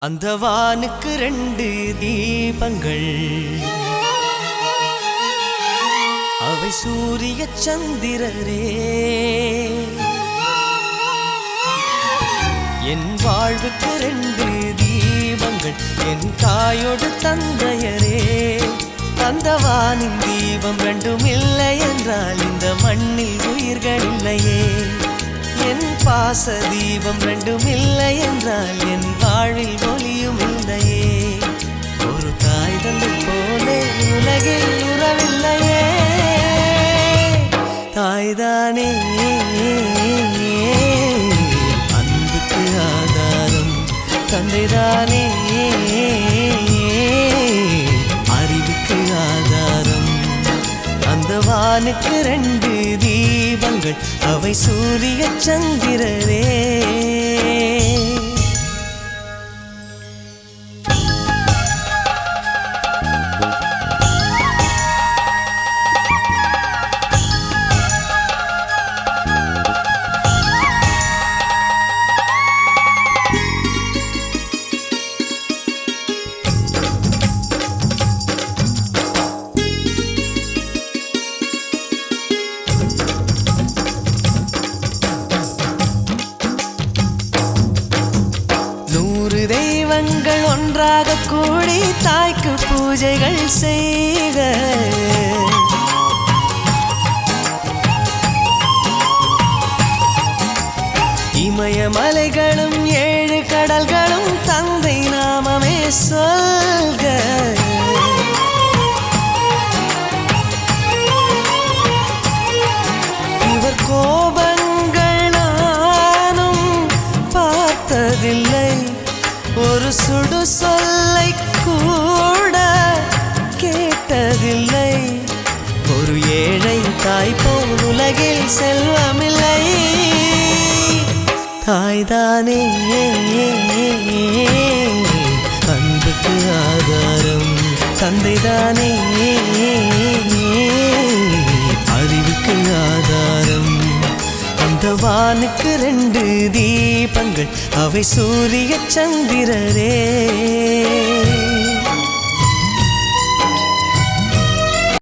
அந்த வானுக்கு 2 தீபங்கள், அவை சூரிய சந்திரரே. என் வாழ்வுக்கு 2 தீபங்கள், என் தாயோடு தந்தையரே. அந்த வானின் தீபம் 2ம் இல்லை என்றால் இந்த மண்ணில் உயிர்கள் இல்லையே. என் பாச தீபம் 2ம் இல்லை என்றால் என் வாழ்வில் ஒளியும் இல்லையே. ஒரு தாய் தந்தை போலே உலகில் உறவில்லையே. தாய்தானே அன்புக்கு ஆதாரம், தந்தைதானே அறிவுக்கு ஆதாரம். அந்த வானுக்கு 2 தீபங்கள், அவை சூரிய சந்திரரே. தெய்வங்கள் ஒன்றாக கூடி தாய்க்கு பூஜைகள் செய்க. இமயமலைகளும் 7 கடல்களும் தந்தை நாமமே சொல்க. இவர் கோபங்கள் நானும் பார்த்ததில்லை, ஒரு சுடு சொல்லை கூட கேட்டதில்லை. ஒரு ஏழை தாய் போல் உலகில் செல்வமில்லை. தாய்தானே அன்புக்கு ஆதாரம், தந்தைதானே அறிவுக்கு ஆதாரம். அந்த வானுக்கு 2 தீபங்கள், அவை சூரிய சந்திரரே.